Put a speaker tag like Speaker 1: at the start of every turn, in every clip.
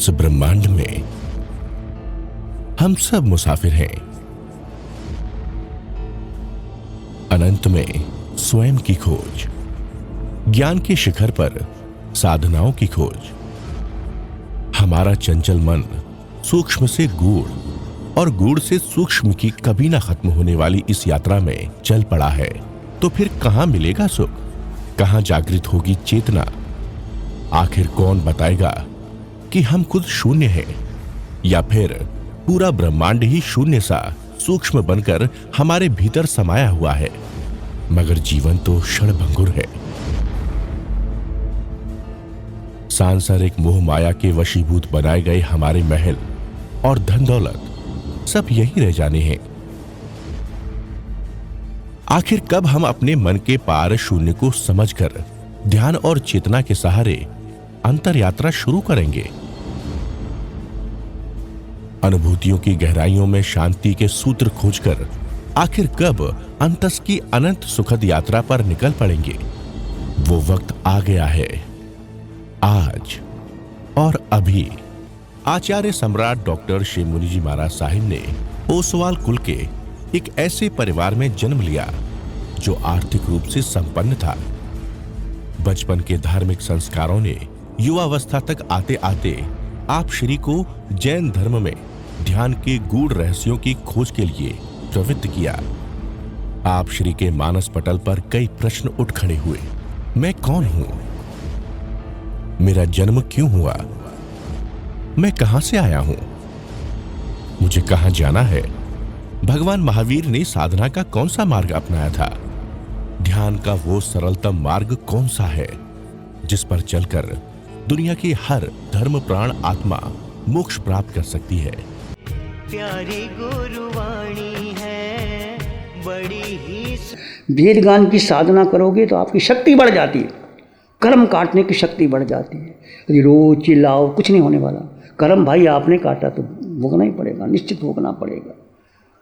Speaker 1: इस ब्रह्मांड में हम सब मुसाफिर हैं। अनंत में स्वयं की खोज, ज्ञान के शिखर पर साधनाओं की खोज। हमारा चंचल मन सूक्ष्म से गूढ़ और गूढ़ से सूक्ष्म की कभी ना खत्म होने वाली इस यात्रा में चल पड़ा है। तो फिर कहां मिलेगा सुख, कहां जागृत होगी चेतना? आखिर कौन बताएगा कि हम खुद शून्य हैं या फिर पूरा ब्रह्मांड ही शून्य सा सूक्ष्म बनकर हमारे भीतर समाया हुआ है? मगर जीवन तो क्षणभंगुर है। सांसारिक मोह माया के वशीभूत बनाए गए हमारे महल और धन दौलत सब यहीं रह जाने हैं। आखिर कब हम अपने मन के पार शून्य को समझकर ध्यान और चेतना के सहारे अंतर यात्रा शुरू करेंगे? अनुभूतियों की गहराइयों में शांति के सूत्र खोजकर आखिर कब अंतस की अनंत सुखद यात्रा पर निकल पड़ेंगे? वो वक्त आ गया है, आज और अभी। आचार्य सम्राट डॉक्टर श्री मुनि जी महाराज साहिब ने ओसवाल कुल के एक ऐसे परिवार में जन्म लिया जो आर्थिक रूप से संपन्न था। बचपन के धार्मिक संस्कारों ने युवावस्था तक आते आते आप श्री को जैन धर्म में ध्यान के गूढ़ रहस्यों की खोज के लिए प्रवृत्त किया। आप श्री के मानस पटल पर कई प्रश्न उठ खड़े हुए। मैं कौन हूं? मेरा जन्म क्यों हुआ? मैं कहां से आया हूं? मुझे कहां जाना है? भगवान महावीर ने साधना का कौन सा मार्ग अपनाया था? ध्यान का वो सरलतम मार्ग कौन सा है जिस पर चलकर दुनिया की हर धर्म प्राण आत्मा मोक्ष प्राप्त कर सकती है?
Speaker 2: प्यारी गुरुवाणी है बड़ी ही।
Speaker 3: वेद ज्ञान की साधना करोगे तो आपकी शक्ति बढ़ जाती है, कर्म काटने की शक्ति बढ़ जाती है। यदि रोज चिल्लाओ कुछ नहीं होने वाला। कर्म भाई आपने काटा तो भोगना ही पड़ेगा, निश्चित भोगना पड़ेगा।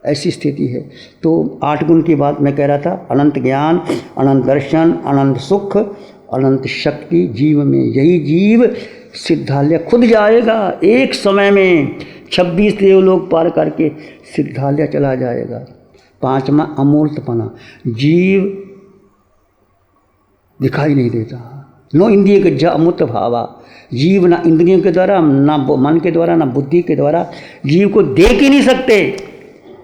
Speaker 3: ऐसी स्थिति है। तो 8 गुण की बात मैं कह रहा था। अनंत ज्ञान, अनंत दर्शन, अनंत सुख, अनंत शक्ति। जीव में यही जीव सिद्धालय खुद जाएगा। एक समय में 26 देवलोक पार करके सिद्धालय चला जाएगा। 5वां अमूर्तपना। जीव दिखाई नहीं देता। नो इंद्रिय के ज अमूर्त भावा। जीव ना इंद्रियों के द्वारा, ना मन के द्वारा, ना बुद्धि के द्वारा जीव को देख ही नहीं सकते।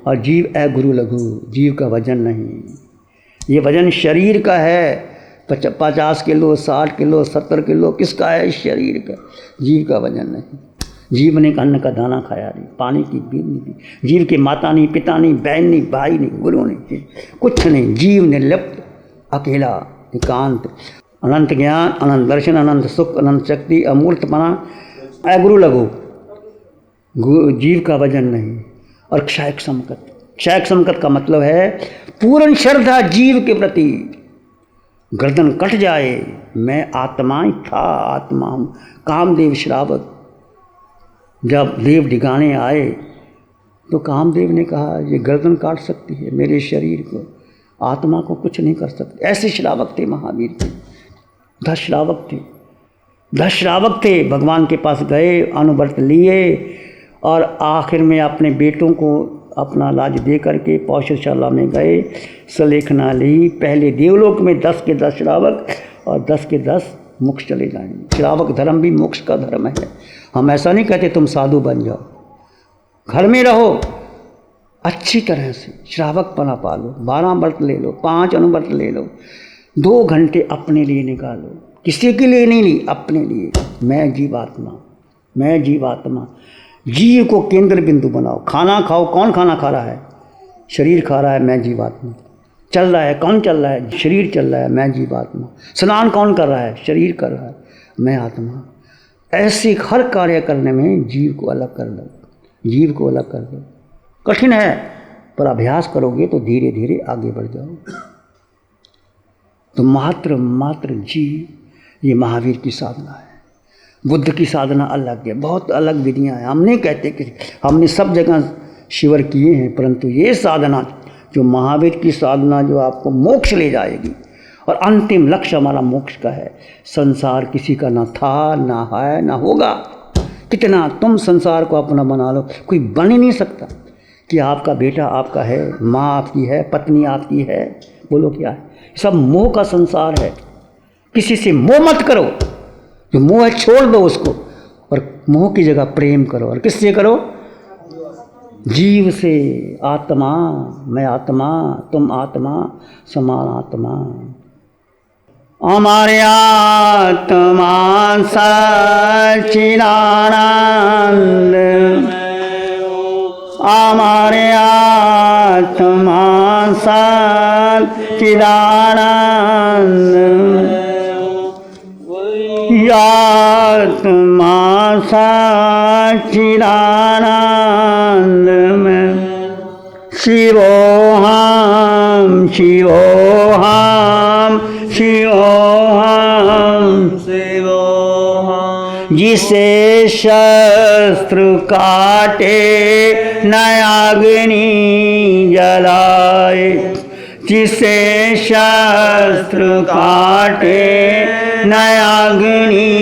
Speaker 3: और जीव है गुरु लघु। जीव का वजन नहीं, ये वजन शरीर का है। 50 किलो, 60 किलो, 70 किलो किसका है? इस शरीर का। जीव का वजन नहीं। जीव ने अन्न का दाना खाया नहीं, पानी की बूंद नहीं पी। जीव के माता नहीं, पिता नहीं, बहन नहीं, भाई नहीं, गुरु नहीं, कुछ नहीं। जीव निर्लिप्त, अकेला, एकांत। अनंत ज्ञान, अनंत दर्शन, अनंत सुख, अनंत शक्ति, अमूर्तपना, अगुरु लघु। जीव का वजन नहीं। और क्षयक संकट। क्षयक संकट का मतलब है पूर्ण श्रद्धा जीव के प्रति। गर्दन कट जाए, मैं आत्मा ही था, आत्मा हूँ। कामदेव श्रावक जब देव डिगाने आए तो कामदेव ने कहा ये गर्दन काट सकती है मेरे शरीर को, आत्मा को कुछ नहीं कर सकते। ऐसे श्रावक थे महावीर के। 10 श्रावक थे। 10 श्रावक थे। भगवान के पास गए, अनुव्रत लिए और आखिर में अपने बेटों को अपना लाज दे करके पौषशाला में गए, सलेखना ली। पहले देवलोक में 10 के 10 श्रावक और 10 के 10 मोक्ष चले जाएंगे। श्रावक धर्म भी मोक्ष का धर्म है। हम ऐसा नहीं कहते तुम साधु बन जाओ, घर में रहो, अच्छी तरह से श्रावक पना पालो, 12 व्रत ले लो, 5 अनुव्रत ले लो, 2 घंटे अपने लिए निकालो। किसी के लिए नहीं, अपने लिए। मैं जीवात्मा, मैं जीवात्मा। जीव को केंद्र बिंदु बनाओ। खाना खाओ, कौन खाना खा रहा है? शरीर खा रहा है, मैं जीवात्मा। चल रहा है, कौन चल रहा है? शरीर चल रहा है, मैं जीवात्मा। स्नान कौन कर रहा है? शरीर कर रहा है, मैं आत्मा। ऐसे हर कार्य करने में जीव को अलग कर लो, जीव को अलग कर दो। कठिन है पर अभ्यास करोगे तो धीरे धीरे आगे बढ़ जाओ। तो मात्र जीव, ये महावीर की साधना है। बुद्ध की साधना अलग है, बहुत अलग विधियाँ हैं। हम नहीं कहते कि हमने सब जगह शिविर किए हैं, परंतु ये साधना जो महावीर की साधना जो आपको मोक्ष ले जाएगी, और अंतिम लक्ष्य हमारा मोक्ष का है। संसार किसी का ना था, ना है, ना होगा। कितना तुम संसार को अपना बना लो, कोई बन ही नहीं सकता कि आपका बेटा आपका है, माँ आपकी है, पत्नी आपकी है। बोलो क्या है? सब मोह का संसार है। किसी से मोह मत करो, जो मोह है छोड़ दो उसको, और मोह की जगह प्रेम करो। और किससे करो? जीव से। आत्मा, मैं आत्मा, तुम आत्मा, समान आत्मा। हमारे आत्मा सच्चिदानंद, हमारे आत्मा सच्चिदानंद, आत्मा सच्चिदानंद में शिवोहम शिवोहम शिवोहम शिवोहम। जिसे शस्त्र काटे न अग्नि जलाए, जिसे शस्त्र काटे न अग्नि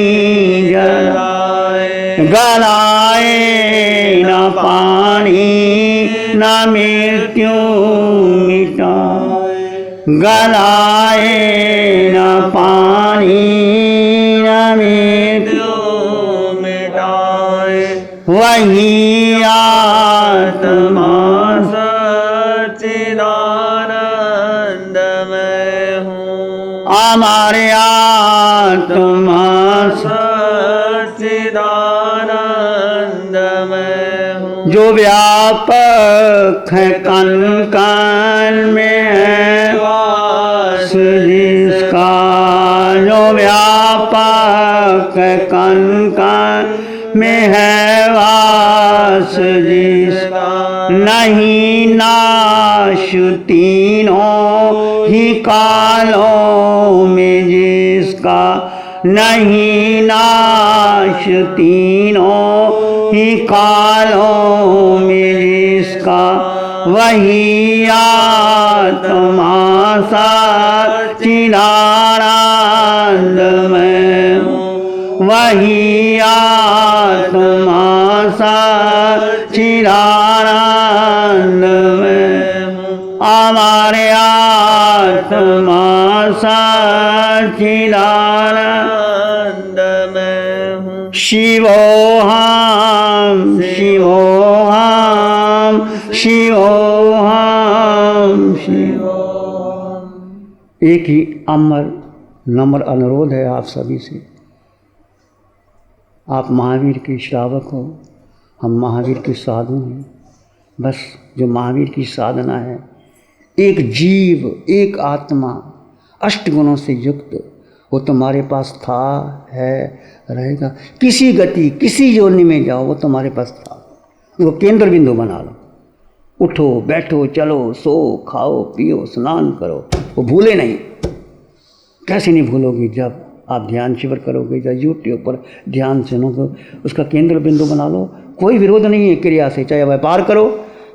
Speaker 3: जलाए, गलाए न पानी न मृत्यु मिटाए, गलाए न पानी न मृत्यु मिटाए। वही आत्मा सच्चिदानंदमय हूँ, हमारे आत्मा सच्चिदानंदमय हूँ। जो व्यापक है कण कण में है वास जिसका, जो व्यापक है कण कण में है वास जिसका, नहीं नाश तीनों ही कालों में जिसका, नहीं नाश तीनों ही कालों में जिसका। वही आत्मा सच्चिदानंदमय हूँ, वही आत्मा सच्चिदानंदमय हूँ, हमारे आत्मा सच्चिदानंदमय हूँ। शिवोहम शिवोहम शिवोहम शिवोहम। एक ही अमर नम्र अनुरोध है आप सभी से। आप महावीर के श्रावक हो, हम महावीर के साधु हैं। बस जो महावीर की साधना है, एक जीव, एक आत्मा, अष्टगुणों से युक्त, वो तुम्हारे पास था, है, रहेगा। किसी गति, किसी योनि में जाओ, वो तुम्हारे पास था। वो केंद्र बिंदु बना लो। उठो, बैठो, चलो, सो, खाओ, पियो, स्नान करो, वो भूले नहीं। कैसे नहीं भूलोगे? जब आप ध्यान शिविर करोगे, या यूट्यूब पर ध्यान सुनोगे, उसका केंद्र बिंदु बना लो। कोई विरोध नहीं है क्रिया से। चाहे व्यापार करो,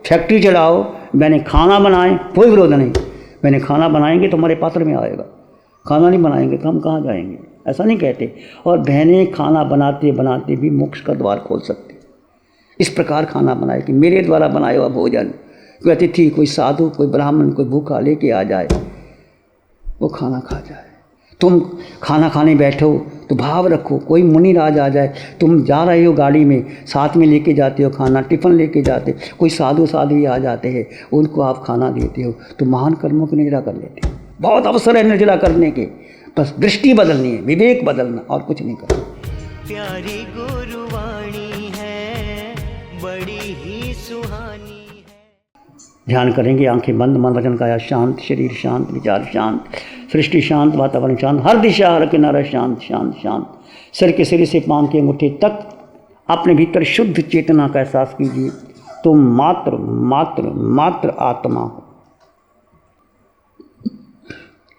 Speaker 3: फैक्ट्री चलाओ, मैंने खाना बनाए, कोई विरोध नहीं। मैंने खाना बनाएंगे तो हमारे पात्र में आएगा, खाना नहीं बनाएंगे तो हम कहाँ जाएंगे? ऐसा नहीं कहते। और बहनें खाना बनाते बनाते भी मोक्ष का द्वार खोल सकते। इस प्रकार खाना बनाए कि मेरे द्वारा बनाया हुआ भोजन, कोई अतिथि, कोई साधु, कोई ब्राह्मण, कोई भूखा लेके आ जाए, वो खाना खा जाए। तुम खाना खाने बैठो तो भाव रखो, कोई मुनि राज आ जाए, तुम जा रहे हो गाड़ी में, साथ में लेके जाते हो खाना, टिफ़िन लेके जाते, कोई साधु साध्वी आ जाते हैं, उनको आप खाना देते हो, तो महान कर्मों को निर्जला कर लेते हो। बहुत अवसर है निर्जला करने के, बस दृष्टि बदलनी है, विवेक बदलना, और कुछ नहीं करना।
Speaker 2: प्यारी गुरुवाणी है, बड़ी ही सुहानी है।
Speaker 3: ध्यान करेंगे, आंखें बंद, मन वचन काया शांत, शरीर शांत, विचार शांत, सृष्टि शांत, वातावरण शांत, हर दिशा हर किनारा शांत शांत शांत। सिर के सिरे से पांव के अंगूठे तक अपने भीतर शुद्ध चेतना का एहसास कीजिए। तुम मात्र मात्र मात्र आत्मा हो।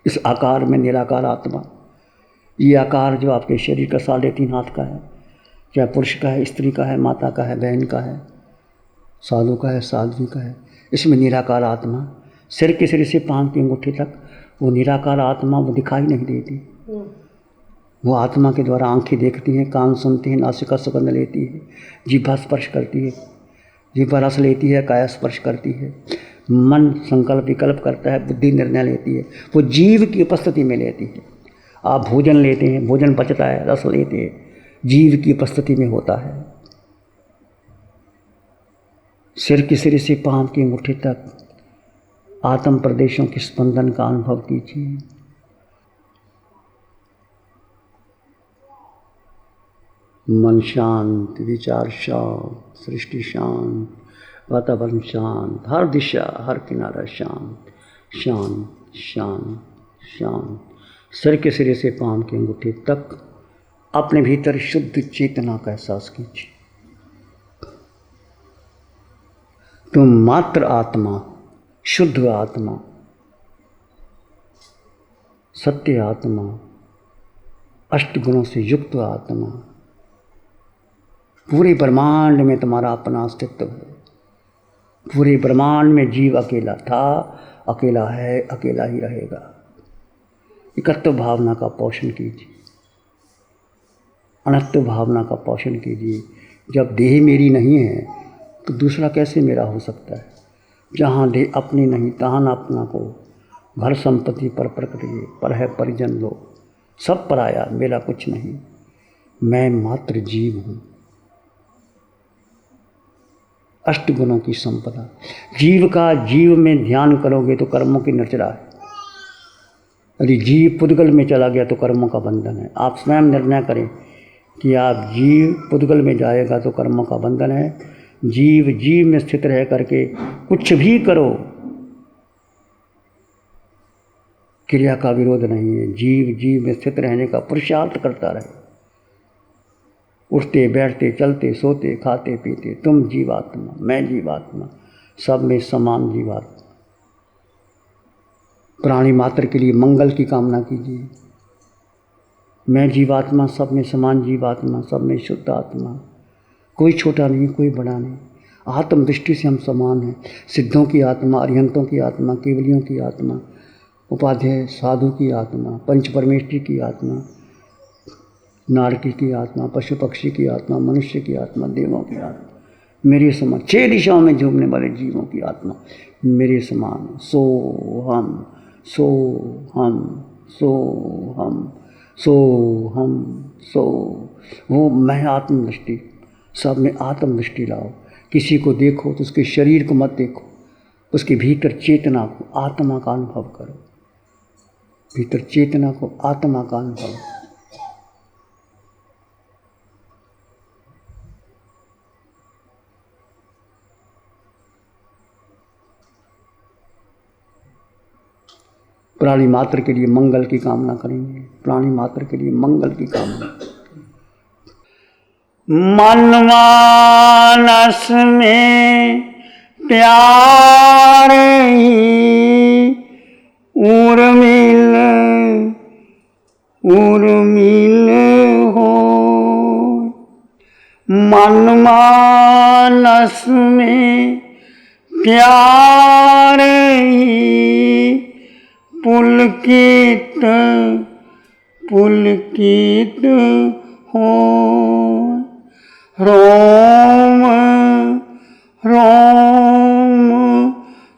Speaker 3: इस आकार में निराकार आत्मा, ये आकार जो आपके शरीर का 3.5 हाथ का है, चाहे पुरुष का है, स्त्री का है, माता का है, बहन का है, साधु का है, साध्वी का है, इसमें निराकार आत्मा, सिर के सिरे से पांव के अंगूठे तक वो निराकार आत्मा वो दिखाई नहीं देती। वो आत्मा के द्वारा आंखें देखती हैं, कान सुनती हैं, नासिका सुगंध लेती है, जीभा स्पर्श करती है, जीभा रस लेती है, काया स्पर्श करती है, मन संकल्प विकल्प करता है, बुद्धि निर्णय लेती है, वो जीव की उपस्थिति में लेती है। आप भोजन लेते हैं, भोजन पचता है, रस लेते हैं, जीव की उपस्थिति में होता है। सिर के सिरे से पांव की अंगूठे तक आत्म प्रदेशों के स्पंदन का अनुभव कीजिए। मन शांत, विचार शांत, सृष्टि शांत, वातावरण शांत, हर दिशा हर किनारा शांत शांत शांत शांत। सिर के सिरे से पांव की अंगूठे तक अपने भीतर शुद्ध चेतना का एहसास कीजिए। तुम मात्र आत्मा, शुद्ध आत्मा, सत्य आत्मा, अष्टगुणों से युक्त आत्मा, पूरे ब्रह्मांड में तुम्हारा अपना अस्तित्व है। पूरे ब्रह्मांड में जीव अकेला था, अकेला है, अकेला ही रहेगा। एकत्व भावना का पोषण कीजिए, अनत्व भावना का पोषण कीजिए। जब देह मेरी नहीं है तो दूसरा कैसे मेरा हो सकता है। जहाँ देह अपनी नहीं तहाँ न अपना को, घर संपत्ति पर प्रकृति पर है परिजन लोग, सब पराया मेरा कुछ नहीं, मैं मात्र जीव हूँ। अष्टगुणों की संपदा, जीव का जीव में ध्यान करोगे तो कर्मों की नचरा है। यदि जीव पुद्गल में चला गया तो कर्मों का बंधन है। आप स्वयं निर्णय करें कि आप जीव पुद्गल में जाएगा तो कर्मों का बंधन है। जीव जीव में स्थित रह करके कुछ भी करो, क्रिया का विरोध नहीं है। जीव जीव में स्थित रहने का पुरुषार्थ करता रहे। उठते बैठते चलते सोते खाते पीते तुम जीवात्मा, मैं जीवात्मा, सब में समान जीवात्मा। प्राणी मात्र के लिए मंगल की कामना कीजिए। मैं जीवात्मा, सब में समान जीवात्मा, सब में शुद्ध आत्मा, कोई छोटा नहीं, कोई बड़ा नहीं। आत्म दृष्टि से हम समान हैं। सिद्धों की आत्मा, अरिहंतों की आत्मा, केवलियों की आत्मा, उपाध्याय साधु की आत्मा, पंच परमेष्ठी की आत्मा, नारकी की आत्मा, पशु पक्षी की आत्मा, मनुष्य की आत्मा, देवों की आत्मा, मेरे समान 6 दिशाओं में झूमने वाले जीवों की आत्मा मेरे समान। सो हम सो हम सो हम सो हम सो। वो मैं आत्मदृष्टि, सब में आत्मदृष्टि लाओ। किसी को देखो तो उसके शरीर को मत देखो, उसके भीतर चेतना को, आत्मा का अनुभव करो। भीतर चेतना को, आत्मा का अनुभव। प्राणी मात्र के लिए मंगल की कामना करेंगे। प्राणी मात्र के लिए मंगल की कामना। मनमानस में प्यार ही उर्मिल उर्मिल हो। मनमानस में प्यार ही पुलकित पुलकित हो। रोम रोम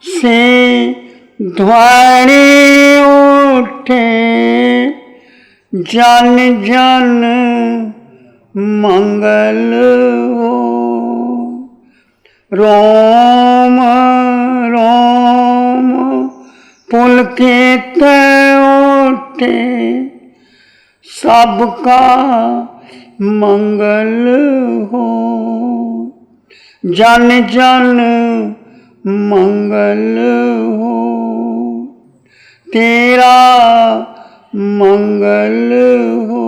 Speaker 3: से ध्वनि उठे, जन जन मंगल हो। रोम रोम पुलकित उठे, सबका मंगल हो। जन जन मंगल हो, तेरा मंगल हो।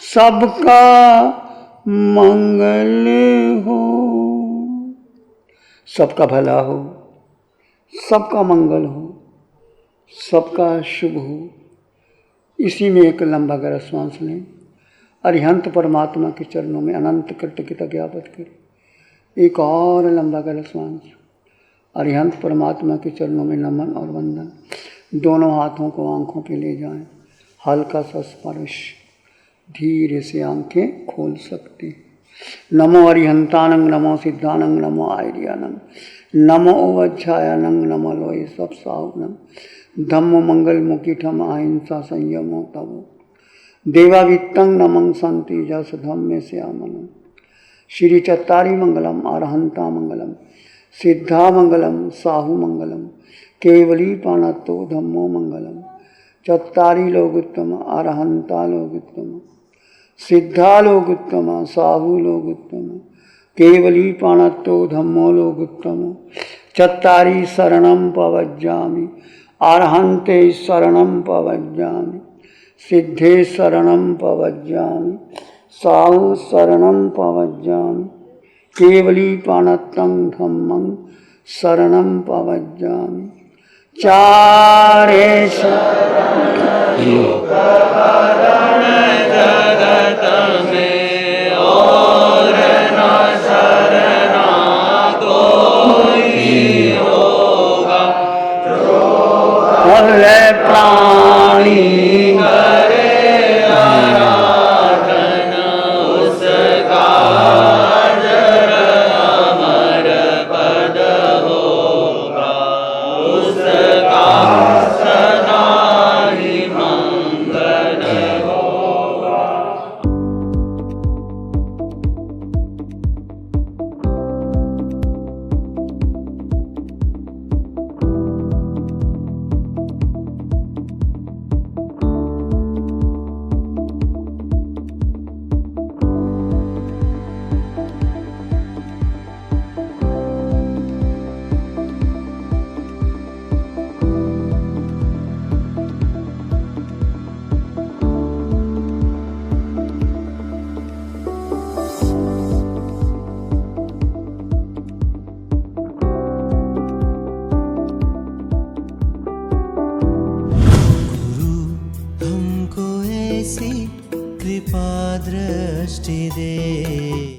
Speaker 3: सबका मंगल हो। सबका भला हो, सबका मंगल हो, सबका शुभ हो। इसी में एक लंबा गहरा श्वास लें। अरिहंत परमात्मा के चरणों में अनंत कृतज्ञता ज्ञापन करें। एक और लंबा गहरा श्वास। अरिहंत परमात्मा के चरणों में नमन और वंदन। दोनों हाथों को आंखों पे ले जाएं। हल्का सा स्पर्श, धीरे से आंखें खोल सकते हैं। नमो अरिहंतानंग, नमो सिद्धानंग, नमो आर्यानंग, नमो ओवज्झायानंग, नमो लोय सब साहुनंग, धम्मो मंगल मुकिठम अहिंसा संयमो तवो, देवावित्तं नमं संति जस धम्मे श्यामनं, श्री चत्तारी मंगलम, अरहंता मंगलम, सिद्धा मंगलम, साहु मंगलम, केवली पाणतो धम्मो मंगलम, चत्तारी लोगुत्तम, अरहंता लोगुत्तम, सिद्धा लोगुत्तम, साहु लोगुत्तम, केवली पाणतो धम्मो लोगुत्तम, चत्तारी शरणं पवज्जामि, अरहन्ते शरणं पवज्जामि, सिद्धे शरणं पवज्जामि, साहु शरणं पवज्जामि, केवली पाणतं धम्मं शरणं पवज्जामि, चारे प्राणी
Speaker 4: कृपा दृष्टि दे।